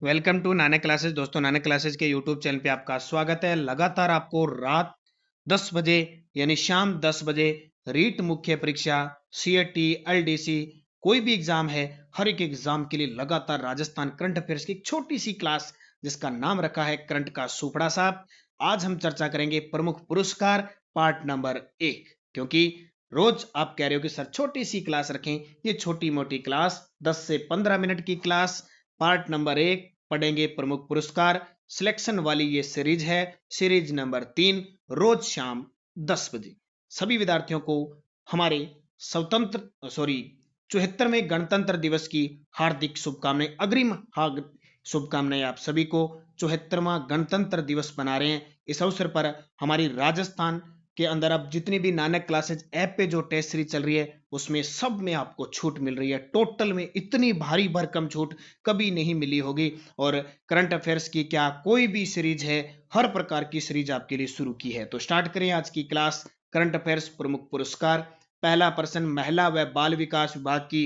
Welcome to Nanak classes. दोस्तों, Nanak classes के YouTube channel पे आपका स्वागत है। लगातार आपको रात 10 बजे यानी शाम 10 बजे रीट मुख्य परीक्षा, सीएटी, एलडीसी, कोई भी एग्जाम है, हर एक एग्जाम के लिए लगातार राजस्थान करंट अफेयर्स की एक छोटी सी क्लास जिसका नाम रखा है करंट का सुपड़ा साहब। आज हम चर्चा करेंगे प्रमुख पुरस्कार पार्ट नंबर 1। क्योंकि रोज आप कह रहे हो कि सर छोटी सी क्लास रखें, ये छोटी मोटी क्लास 10 से 15 मिनट की क्लास पार्ट नंबर 1 पढ़ेंगे प्रमुख पुरस्कार। सिलेक्शन वाली ये सीरीज है, सीरीज नंबर 3, रोज शाम 10 बजे। सभी विद्यार्थियों को हमारे स्वतंत्र 74वें गणतंत्र दिवस की हार्दिक शुभकामनाएं, अग्रिम शुभकामनाएं। आप सभी को 74वां गणतंत्र दिवस मना रहे हैं। इस अवसर पर हमारी राजस्थान के अंदर अब जितनी भी नानक क्लासेज ऐप पे जो टेस्ट सीरीज चल रही है उसमें सब में आपको छूट मिल रही है। टोटल में इतनी भारी भरकम छूट कभी नहीं मिली होगी। और करंट अफेयर्स की क्या कोई भी सीरीज है, हर प्रकार की सीरीज आपके लिए शुरू की है। तो स्टार्ट करें आज की क्लास। करंट अफेयर्स प्रमुख पुरस्कार। पहला प्रश्न, महिला व बाल विकास विभाग की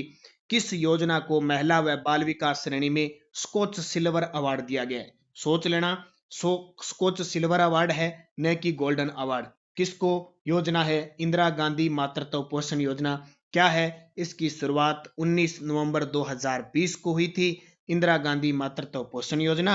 किस योजना को महिला व बाल विकास श्रेणी में स्कोच सिल्वर अवार्ड दिया गया है? सोच लेना, स्कोच सिल्वर अवार्ड है, न कि गोल्डन अवार्ड। किसको योजना है? इंदिरा गांधी मातृत्व पोषण योजना। क्या है? इसकी शुरुआत 19 नवंबर 2020 को हुई थी। इंदिरा गांधी मातृत्व पोषण योजना।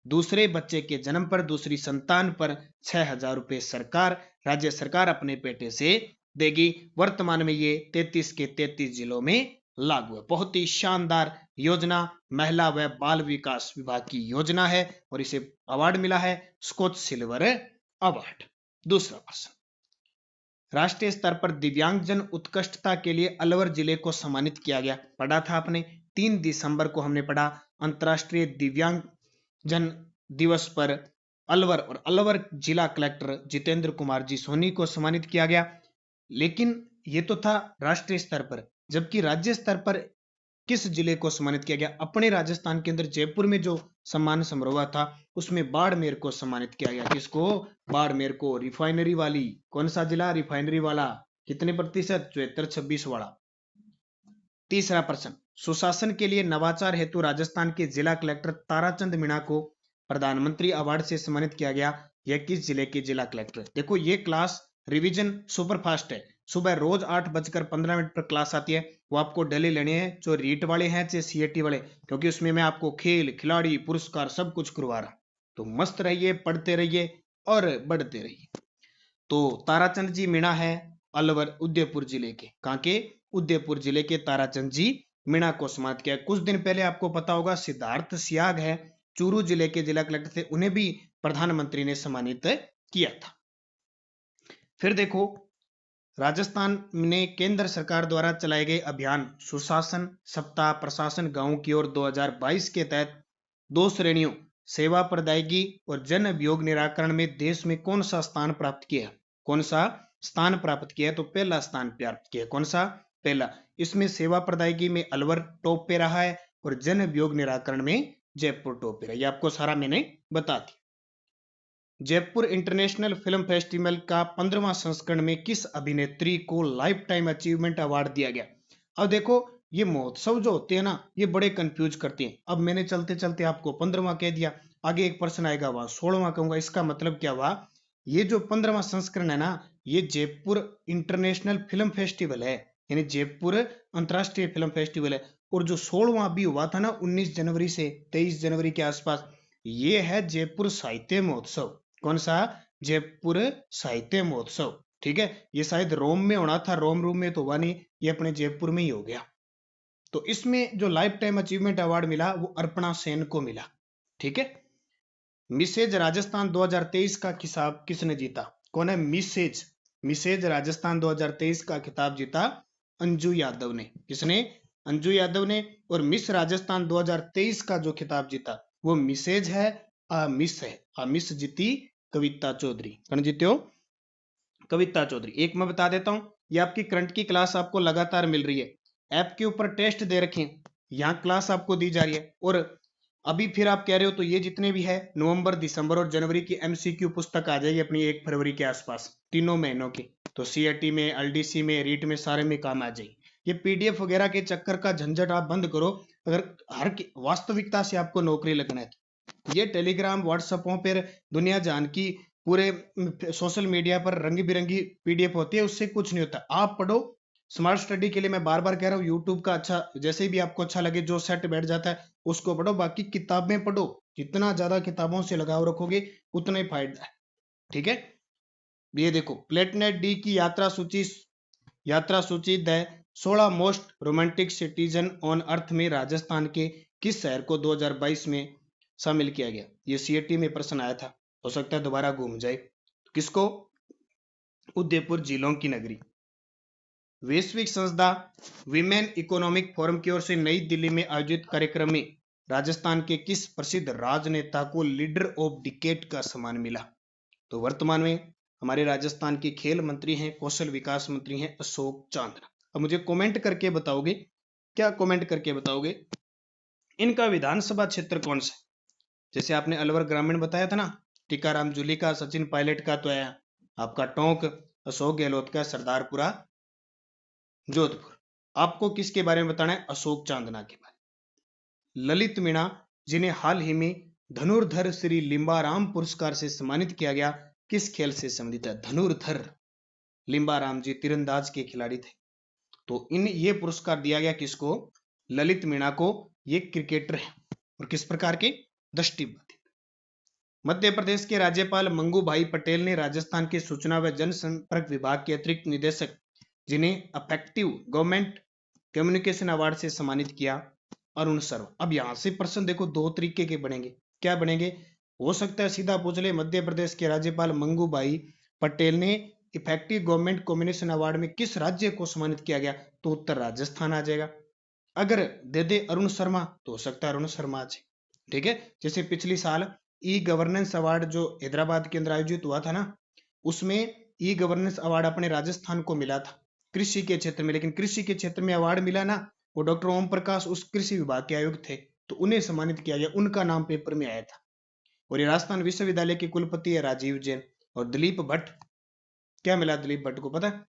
दूसरे बच्चे के जन्म पर, दूसरी संतान पर 6,000 रुपए सरकार, राज्य सरकार अपने पेटे से देगी। वर्तमान में ये 33 के 33 जिलों में लागू है। बहुत ही शानदार योजना महिला व बाल विकास विभाग की योजना है और इसे अवार्ड मिला है स्कोच सिल्वर अवार्ड। दूसरा प्रश्न, राष्ट्रीय स्तर पर दिव्यांगजन उत्कृष्टता के लिए अलवर जिले को सम्मानित किया गया। पढ़ा था आपने, 3 दिसंबर को हमने पढ़ा अंतर्राष्ट्रीय दिव्यांगजन दिवस पर अलवर जिला कलेक्टर जितेंद्र कुमार जी सोनी को सम्मानित किया गया। लेकिन ये तो था राष्ट्रीय स्तर पर, जबकि राज्य स्तर पर किस जिले को सम्मानित किया गया? अपने राजस्थान के अंदर जयपुर में जो सम्मान समारोह था उसमें बाड़मेर को सम्मानित किया गया। किसको? बाड़मेर को। रिफाइनरी वाली, कौन सा जिला? रिफाइनरी वाला। कितने प्रतिशत? 74-26 वाला। तीसरा प्रश्न, सुशासन के लिए नवाचार हेतु राजस्थान के जिला कलेक्टर ताराचंद मीणा को प्रधानमंत्री अवार्ड से सम्मानित किया गया। यह किस जिले के जिला कलेक्टर? देखो ये क्लास रिवीजन सुपरफास्ट है। सुबह रोज 8:15 पर क्लास आती है, वो आपको डेली लेने हैं, जो रीट वाले हैं चाहे सीएटी वाले, क्योंकि उसमें मैं आपको खेल खिलाड़ी पुरस्कार सब कुछ करवा रहा। तो मस्त रहिए, पढ़ते रहिए और बढ़ते रहिए। तो ताराचंद जी मीणा है अलवर उदयपुर जिले के। कहां के? उदयपुर जिले के ताराचंद जी मीणा को सम्मानित किया। कुछ दिन पहले आपको पता होगा सिद्धार्थ सियाग है, चूरू जिले के जिला कलेक्टर थे, उन्हें भी प्रधानमंत्री ने सम्मानित किया था। फिर देखो, राजस्थान ने केंद्र सरकार द्वारा चलाए गए अभियान सुशासन सप्ताह प्रशासन गांव की ओर 2022 के तहत 2 श्रेणियों सेवा प्रदायगी और जन अभियोग निराकरण में देश में कौन सा स्थान प्राप्त किया? कौन सा स्थान प्राप्त किया? तो पहला स्थान प्राप्त किया। कौन सा? पहला। इसमें सेवा प्रदायगी में अलवर टॉप पे रहा है और जन अभियोग निराकरण में जयपुर टॉप पे रहा है। ये आपको सारा मैंने बता दिया। जयपुर इंटरनेशनल फिल्म फेस्टिवल का 15वां संस्करण में किस अभिनेत्री को लाइफ टाइम अचीवमेंट अवार्ड दिया गया? अब देखो, ये महोत्सव जो होते हैं ना, ये बड़े कंफ्यूज करते हैं। अब मैंने चलते चलते आपको 15वां कह दिया, आगे एक प्रश्न आएगा वहां 16वां कहूंगा। इसका मतलब क्या हुआ? ये जो 15वां संस्करण है ना, ये जयपुर इंटरनेशनल फिल्म फेस्टिवल है, यानी जयपुर अंतरराष्ट्रीय फिल्म फेस्टिवल है। और जो 16वां भी हुआ था ना 19 जनवरी से 23 जनवरी के आसपास, ये है जयपुर साहित्य महोत्सव। कौन सा? जयपुर साहित्य महोत्सव। ठीक है, ये शायद रोम में होना था, रोम रूम में तो हुआ नहीं, ये अपने जयपुर में ही हो गया। तो इसमें जो लाइफ टाइम अचीवमेंट अवार्ड मिला वो अर्पणा सेन को मिला। ठीक है। मिसेज राजस्थान 2023 का खिताब किसने जीता? कौन है मिसेज? मिसेज राजस्थान 2023 का खिताब जीता अंजू यादव ने। किसने? अंजू यादव ने। और मिस राजस्थान 2023 का जो खिताब जीता वो मिसेज है, मिस है। मिस जीती कविता चौधरी। कौन जीते हो? कविता चौधरी। एक मैं बता देता हूं, ये आपकी करंट की क्लास आपको लगातार मिल रही है। ऐप के ऊपर टेस्ट दे रखे हैं, यहाँ क्लास आपको दी जा रही है। और अभी फिर आप कह रहे हो तो ये जितने भी है नवंबर दिसंबर और जनवरी की एमसीक्यू पुस्तक आ जाएगी अपनी 1 फरवरी के आसपास, तीनों महीनों की। तो सीएटी में, एलडीसी में, रीट में, सारे में काम आ जाएगी। ये पीडीएफ वगैरह के चक्कर का झंझट आप बंद करो। अगर वास्तविकता से आपको नौकरी लगना है तो ये टेलीग्राम व्हाट्सएपों पर दुनिया जान की पूरे सोशल मीडिया पर रंग बिरंगी पीडीएफ होती है, उससे कुछ नहीं होता। आप पढ़ो स्मार्ट स्टडी के लिए। मैं बार बार कह रहा हूँ यूट्यूब का अच्छा, जैसे भी आपको अच्छा लगे, जो सेट बैठ जाता है उसको पढ़ो। बाकी किताबें पढ़ो, जितना ज्यादा किताबों से लगाव रखोगे उतना ही फायदा है। ठीक है, ये देखो प्लेटनेट डी की यात्रा सूची the 16 most romantic citizen on earth में राजस्थान के किस शहर को 2022 में शामिल किया गया? ये सीएटी में प्रश्न आया था, हो सकता है दोबारा घूम जाए। किसको? उदयपुर जिलों की नगरी। वैश्विक संस्था विमेन इकोनॉमिक फोरम की ओर से नई दिल्ली में आयोजित कार्यक्रम में राजस्थान के किस प्रसिद्ध राजनेता को लीडर ऑफ डिकेड का सम्मान मिला? तो वर्तमान में हमारे राजस्थान के खेल मंत्री हैं, कौशल विकास मंत्री हैं अशोक चांदना। अब मुझे कमेंट करके बताओगे, क्या कमेंट करके बताओगे इनका विधानसभा क्षेत्र कौन सा? जैसे आपने अलवर ग्रामीण बताया था ना, टीकाराम जूली का, सचिन पायलट का, तो आया आपका टोंक, अशोक गहलोत का सरदारपुरा जोधपुर। आपको किसके बारे में बताना है? अशोक चांदना के बारे में। ललित मीणा जिन्हें हाल ही में धनुर्धर श्री लिम्बाराम पुरस्कार से सम्मानित किया गया, किस खेल से संबंधित है? धनुर्धर लिम्बाराम जी तीरंदाज के खिलाड़ी थे। तो ये पुरस्कार दिया गया किसको? ललित मीणा को। ये क्रिकेटर है और किस प्रकार के? दृष्टिबाधित। मध्य प्रदेश के राज्यपाल मंगू भाई पटेल ने राजस्थान के सूचना व जनसंपर्क विभाग के अतिरिक्त निदेशक जिन्हें अफेक्टिव गवर्नमेंट कम्युनिकेशन अवार्ड से सम्मानित किया, अरुण सर्व। अब यहां से प्रश्न देखो दो तरीके के बनेंगे। क्या बनेंगे? हो सकता है सीधा पूछ ले मध्य प्रदेश के राज्यपाल मंगू भाई पटेल ने इफेक्टिव गवर्नमेंट कम्युनिकेशन अवार्ड में किस राज्य को सम्मानित किया गया? तो उत्तर राजस्थान आ जाएगा। अगर दे दे अरुण शर्मा तो हो सकता है अरुण शर्मा आ जाए। ठीक है, जैसे पिछली साल ई गवर्नेंस अवार्ड जो हैदराबाद के अंदर आयोजित हुआ था ना, उसमें ई गवर्नेंस अवार्ड अपने राजस्थान को मिला था कृषि के क्षेत्र में। लेकिन कृषि के क्षेत्र में अवार्ड मिला ना, वो डॉक्टर ओम प्रकाश उस कृषि विभाग के आयुक्त थे, तो उन्हें सम्मानित किया गया, उनका नाम पेपर में आया था। और ये राजस्थान विश्वविद्यालय के कुलपति है राजीव जैन। और दिलीप भट्ट, क्या मिला दिलीप भट्ट को पता है?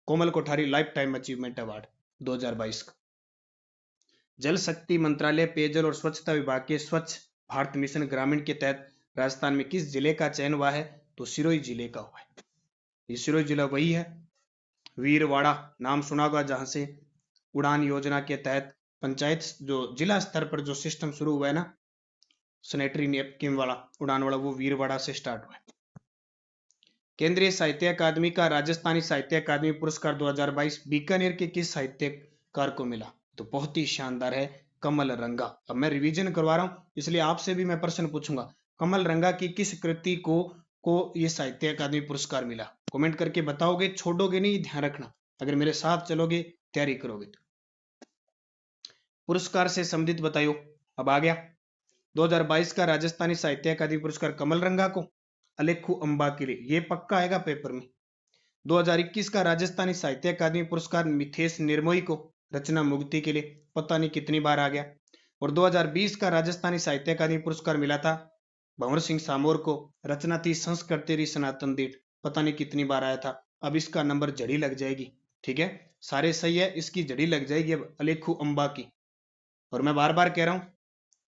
Komal Kothari life time achievement award 2022 का। जल शक्ति मंत्रालय पेयजल और स्वच्छता विभाग के स्वच्छ भारत मिशन ग्रामीण के तहत राजस्थान में किस जिले का चयन हुआ है? तो सिरोही जिले का हुआ है। ये सिरोही जिला वही है, वीरवाड़ा नाम सुना होगा, जहां से उड़ान योजना के तहत पंचायत जो जिला स्तर पर जो सिस्टम शुरू हुआ है ना, सैनिटरी नैपकिन वाला, उड़ान वाला, वो वीरवाड़ा से स्टार्ट हुआ है। केंद्रीय साहित्य अकादमी का राजस्थानी साहित्य अकादमी पुरस्कार 2022 बीकानेर के किस साहित्यकार को मिला? तो बहुत ही शानदार है, कमल रंगा। अब मैं रिवीजन करवा रहा हूं, इसलिए आपसे भी मैं प्रश्न पूछूंगा। कमल रंगा की किस कृति को ये साहित्य अकादमी पुरस्कार मिला? कमेंट करके बताओगे, छोड़ोगे नहीं, ध्यान रखना। अगर मेरे साथ चलोगे, तैयारी करोगे तो। पुरस्कार से संबंधित बताइयो। अब आ गया 2022 का राजस्थानी साहित्य अकादमी पुरस्कार कमल रंगा को, अलेखू अंबा के लिए, ये पक्का आएगा पेपर में। 2021 का राजस्थानी साहित्य अकादमी पुरस्कार मिथेश निर्मोही को, रचना मुक्ति के लिए, पता नहीं कितनी बार आ गया। और 2020 का राजस्थानी साहित्य अकादमी पुरस्कार मिला था भंवर सिंह सामोर को, रचना थी संस्कृति री सनातन दीठ, पता नहीं कितनी बार आया था। अब इसका नंबर जड़ी लग जाएगी। ठीक है, सारे सही है, इसकी जड़ी लग जाएगी अब अलेखू अंबा की। और मैं बार बार कह रहा हूं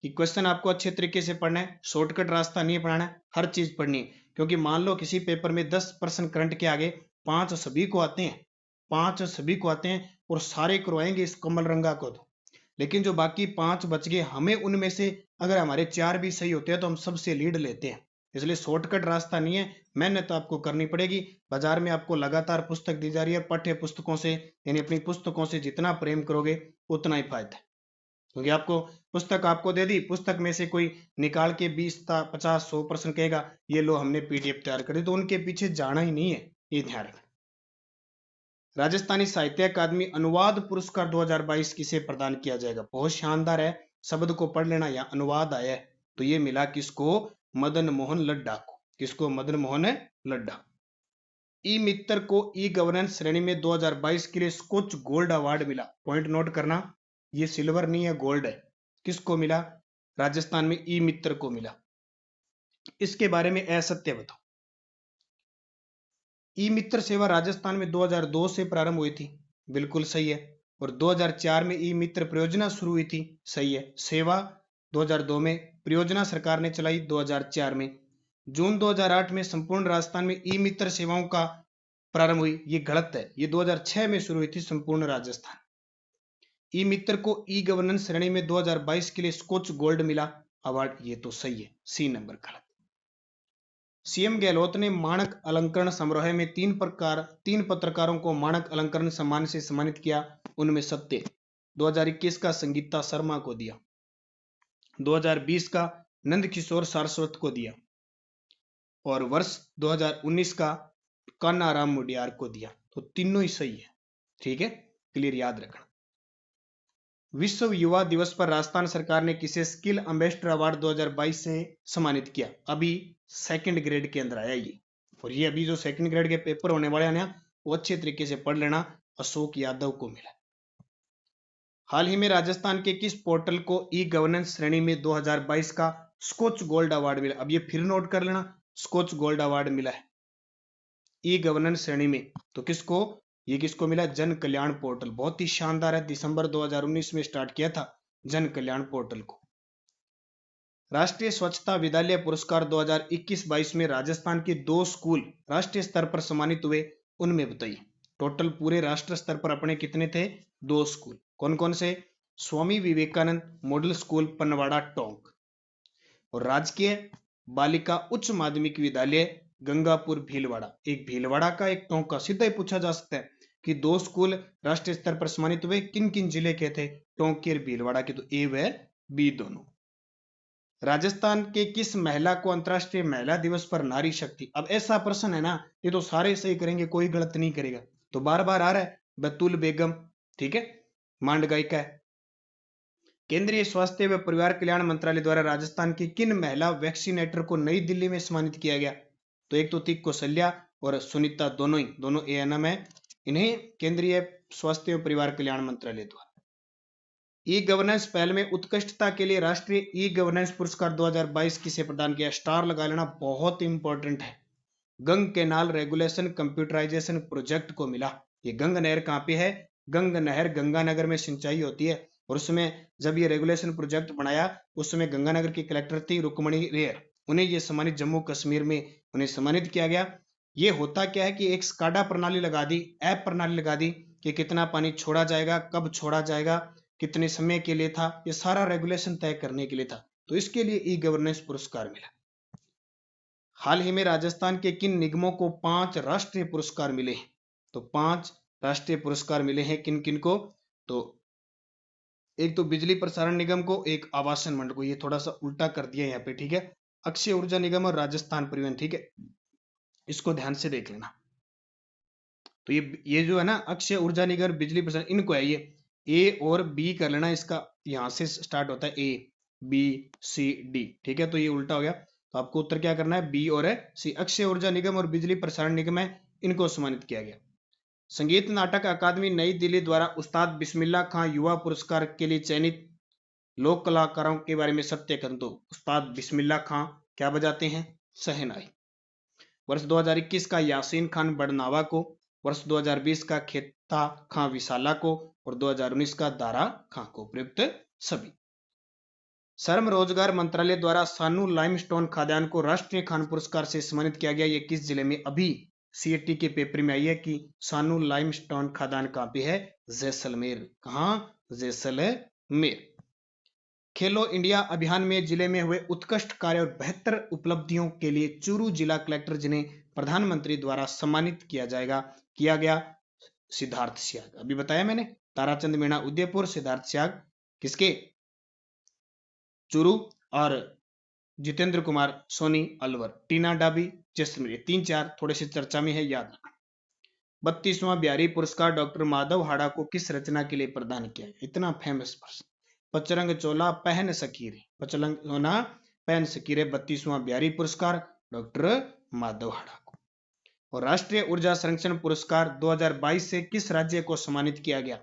कि क्वेश्चन आपको अच्छे तरीके से पढ़ना है, शॉर्टकट रास्ता नहीं पढ़ना है, हर चीज पढ़नी है। क्योंकि मान लो किसी पेपर में 10 प्रश्न करंट के आगे 5 सभी को आते हैं, 5 सभी को आते हैं और सारे करवाएंगे इस कमल रंगा को तो। लेकिन जो बाकी 5 बच गए, हमें उनमें से अगर हमारे 4 भी सही होते हैं तो हम सबसे लीड लेते हैं। इसलिए शॉर्टकट रास्ता नहीं है, मेहनत तो आपको करनी पड़ेगी। बाजार में आपको लगातार पुस्तक दी जा रही है, पाठ्य पुस्तकों से यानी अपनी पुस्तकों से जितना प्रेम करोगे उतना ही फायदा है। क्योंकि आपको पुस्तक आपको दे दी, पुस्तक में से कोई निकाल के 20 50 100 प्रश्न कहेगा ये लो हमने पीडीएफ तैयार कर दी, तो उनके पीछे जाना ही नहीं है, ये ध्यान रखना। राजस्थानी साहित्य अकादमी अनुवाद पुरस्कार 2022 किसे प्रदान किया जाएगा? बहुत शानदार है, शब्द को पढ़ लेना, यहाँ अनुवाद आया है, तो ये मिला किसको? मदन मोहन लड्डा को। किसको? मदन मोहन लड्डा। ई मित्र को ई गवर्नेंस श्रेणी में 2022 के लिए स्कॉच गोल्ड अवार्ड मिला। पॉइंट नोट करना, ये सिल्वर नहीं है, गोल्ड है। किसको मिला? राजस्थान में ई मित्र को मिला। इसके बारे में असत्य बताओ। ई मित्र सेवा राजस्थान में 2002 से प्रारंभ हुई थी। बिल्कुल सही है। और 2004 में ई मित्र परियोजना शुरू हुई थी, सही है। सेवा 2002 में, परियोजना सरकार ने चलाई 2004 में। जून 2008 में संपूर्ण राजस्थान में ई मित्र सेवाओं का प्रारंभ हुई, ये गलत है, ये 2006 में शुरू हुई थी संपूर्ण राजस्थान। ई मित्र को ई गवर्नेंस श्रेणी में 2022 के लिए स्कॉच गोल्ड मिला अवार्ड, ये तो सही है, सी नंबर गलत। सीएम गहलोत ने मानक अलंकरण समारोह में तीन पत्रकारों को मानक अलंकरण सम्मान से सम्मानित किया, उनमें सत्य 2021 का संगीता शर्मा को दिया, 2020 का नंद किशोर सारस्वत को दिया और वर्ष 2019 का कान्नाराम मुडियार को दिया। तो तीनों ही सही है, ठीक है, क्लियर याद रखना। विश्व युवा दिवस पर राजस्थान सरकार ने किसे स्किल एम्बेसडर अवार्ड 2022 से सम्मानित किया? अभी सेकंड ग्रेड के अंदर आया ये, और ये अभी जो सेकंड ग्रेड के पेपर होने वाले हैं ना, वो अच्छे तरीके से पढ़ लेना। अशोक यादव को मिला। हाल ही में राजस्थान के किस पोर्टल को ई गवर्नेंस श्रेणी में 2022 का स्कॉच गोल्ड अवार्ड मिला? अब ये फिर नोट कर लेना, स्कॉच गोल्ड अवार्ड मिला है ई गवर्नेंस श्रेणी में। तो किसको, ये किसको मिला? जन कल्याण पोर्टल, बहुत ही शानदार है, दिसंबर 2019 में स्टार्ट किया था जन कल्याण पोर्टल को। राष्ट्रीय स्वच्छता विद्यालय पुरस्कार 2021-22 में राजस्थान के 2 स्कूल राष्ट्रीय स्तर पर सम्मानित हुए, उनमें बताइए। टोटल पूरे राष्ट्र स्तर पर अपने कितने थे? 2 स्कूल। कौन कौन से? स्वामी विवेकानंद मॉडल स्कूल पनवाड़ा टोंक और राजकीय बालिका उच्च माध्यमिक विद्यालय गंगापुर भीलवाड़ा। एक भीलवाड़ा का, एक टोंक का। सीधा ही पूछा जा सकता है कि 2 स्कूल राष्ट्रीय स्तर पर सम्मानित हुए, किन किन जिले के थे? टोंक के और भीलवाड़ा के। तो ए व बी दोनों। राजस्थान के किस महिला को अंतरराष्ट्रीय महिला दिवस पर नारी शक्ति? अब ऐसा प्रश्न है ना, ये तो सारे सही करेंगे, कोई गलत नहीं करेगा। तो बार बार आ रहा है, बतुल बेगम, ठीक है, मांड गायिका है। केंद्रीय स्वास्थ्य व परिवार कल्याण मंत्रालय द्वारा राजस्थान की किन महिला वैक्सीनेटर को नई दिल्ली में सम्मानित किया गया? तो एक तो थी कौशल्या और सुनीता, दोनों एएनएम है। इन्हें केंद्रीय स्वास्थ्य एवं परिवार कल्याण मंत्रालय द्वारा। ई गवर्नेंस पहल में उत्कृष्टता के लिए राष्ट्रीय ई गवर्नेंस पुरस्कार 2022 किसे प्रदान किया? स्टार लगा लेना, बहुत इंपॉर्टेंट है। गंग केनाल रेगुलेशन कंप्यूटराइजेशन प्रोजेक्ट को मिला। ये गंग नहर कहाँ पे है? गंग नहर गंगानगर में सिंचाई होती है, और उसमें जब ये रेगुलेशन प्रोजेक्ट बनाया, उस समय गंगानगर की कलेक्टर थी रुक्मणी रेयर, उन्हें ये सम्मानित जम्मू कश्मीर में उन्हें सम्मानित किया गया। ये होता क्या है कि एक स्काडा प्रणाली लगा दी, ऐप प्रणाली लगा दी कि कितना पानी छोड़ा जाएगा, कब छोड़ा जाएगा, कितने समय के लिए था, ये सारा रेगुलेशन तय करने के लिए था। तो इसके लिए ई गवर्नेंस पुरस्कार मिला। हाल ही में राजस्थान के किन निगमों को 5 राष्ट्रीय पुरस्कार मिले हैं? तो 5 राष्ट्रीय पुरस्कार मिले हैं किन किन को? तो एक तो बिजली प्रसारण निगम को, एक आवासन मंडल को। ये थोड़ा सा उल्टा कर दिया यहाँ पे, ठीक है, अक्षय ऊर्जा निगम और राजस्थान परिवहन, ठीक है, इसको ध्यान से देख लेना। तो ये जो है ना, अक्षय ऊर्जा निगम, बिजली प्रसारण, इनको है ये ए और बी कर लेना, इसका यहां से स्टार्ट होता है ए बी सी डी, ठीक है, तो ये उल्टा हो गया। तो आपको उत्तर क्या करना है? बी और सी। अक्षय ऊर्जा निगम और बिजली प्रसारण निगम है, इनको सम्मानित किया गया। संगीत नाटक अकादमी नई दिल्ली द्वारा उस्ताद बिस्मिल्लाह खां युवा पुरस्कार के लिए चयनित लोक कलाकारों के बारे में सत्य कथन दो। उस्ताद बिस्मिल्लाह खां क्या बजाते हैं? शहनाई। वर्ष 2021 का यासीन खान बड़नावा को, वर्ष 2020 का खेता खां विशाला को और 2019 का दारा खां को। प्रयुक्त सभी। श्रम रोजगार मंत्रालय द्वारा सानू लाइमस्टोन खाद्यान्न को राष्ट्रीय खान पुरस्कार से सम्मानित किया गया। ये किस जिले में? अभी सीएटी के पेपर में आई है कि सानू लाइमस्टोन खाद्यान्न कहाँ पे है? जैसलमेर। कहाँ? जैसलमेर। खेलो इंडिया अभियान में जिले में हुए उत्कृष्ट कार्य और बेहतर उपलब्धियों के लिए चूरू जिला कलेक्टर, जिन्हें प्रधानमंत्री द्वारा सम्मानित किया गया सिद्धार्थ स्याग। अभी बताया मैंने, ताराचंद मीणा उदयपुर, सिद्धार्थ स्याग किसके? चूरू, और जितेंद्र कुमार सोनी अलवर, टीना डाबी जैसलमेर। 3-4 थोड़े से चर्चा में है, याद रखना। 32वां बिहारी पुरस्कार डॉक्टर माधव हाड़ा को किस रचना के लिए प्रदान किया गया? इतना फेमस प्रश्न। पचरंग चोला पहन सकीरे, पचरंग चोला पहन सकीरे 32वां बिहारी पुरस्कार डॉक्टर माधव हाड़ा को। और राष्ट्रीय ऊर्जा संरक्षण पुरस्कार 2022 से किस राज्य को सम्मानित किया गया?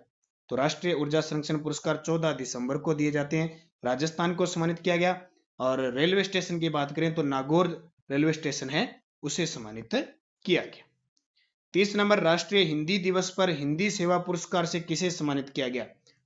तो राष्ट्रीय ऊर्जा संरक्षण पुरस्कार 14 दिसंबर को दिए जाते हैं, राजस्थान को सम्मानित किया गया। और रेलवे स्टेशन की बात करें तो नागौर रेलवे स्टेशन है, उसे सम्मानित किया गया। 30 नंबर, राष्ट्रीय हिंदी दिवस पर हिंदी सेवा पुरस्कार से किसे सम्मानित किया गया?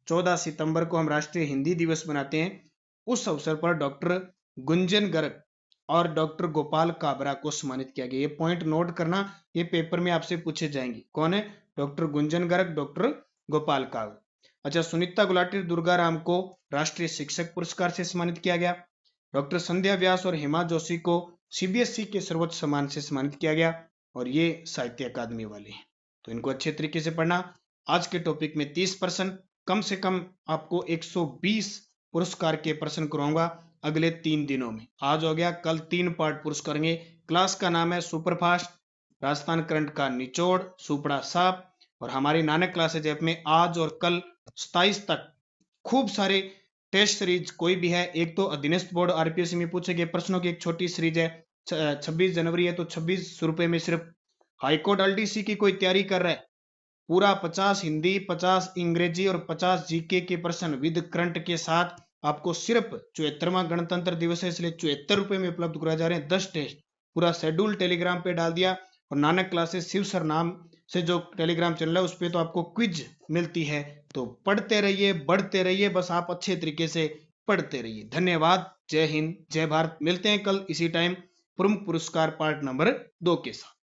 14 सितंबर को हम राष्ट्रीय हिंदी दिवस मनाते हैं। उस अवसर पर डॉक्टर गुंजन गर्ग और डॉक्टर गोपाल काबरा को सम्मानित किया गया। ये पॉइंट नोट करना, ये पेपर में आपसे पूछे जाएंगे। कौन है? Doctor Gunjan Garg, doctor Gopal Kabra. अच्छा, सुनीता गुलाटी दुर्गाराम को राष्ट्रीय शिक्षक पुरस्कार से सम्मानित किया गया। डॉक्टर संध्या व्यास और हेमा जोशी को सीबीएसई के सर्वोच्च सम्मान से सम्मानित किया गया, और ये साहित्य अकादमी वाले हैं। तो इनको अच्छे तरीके से पढ़ना। आज के टॉपिक में 30 प्रश्न, कम से कम आपको 120 पुरस्कार के प्रश्न कराऊंगा अगले 3 दिनों में। आज हो गया, कल 3 पार्ट पुरस्कार करेंगे। क्लास का नाम है सुपरफास्ट, राजस्थान करंट का निचोड़, सुपड़ा साफ, और हमारी नानक क्लासेज ऐप में आज और कल 27 तक खूब सारे टेस्ट सीरीज कोई भी है। एक तो अधीनस्थ बोर्ड आरपीएससी में पूछे गए प्रश्नों की एक छोटी सीरीज है, 26 जनवरी है, तो 26 रुपए में सिर्फ। हाईकोर्ट एलडीसी की कोई तैयारी कर रहा है, पूरा 50 हिंदी, 50 अंग्रेजी और 50 जीके के प्रश्न विद करंट के साथ आपको सिर्फ 74वां गणतंत्र दिवस है, इसलिए 74 रुपए में उपलब्ध कराए जा रहे हैं। 10 टेस्ट, पूरा शेड्यूल टेलीग्राम पे डाल दिया। और नानक क्लासेस शिव सर नाम से जो टेलीग्राम चैनल है उस पर तो आपको क्विज मिलती है। तो पढ़ते रहिए, बढ़ते रहिए, बस आप अच्छे तरीके से पढ़ते रहिए। धन्यवाद। जय हिंद, जय भारत। मिलते हैं कल इसी टाइम प्रमुख पुरस्कार पार्ट नंबर 2 के साथ।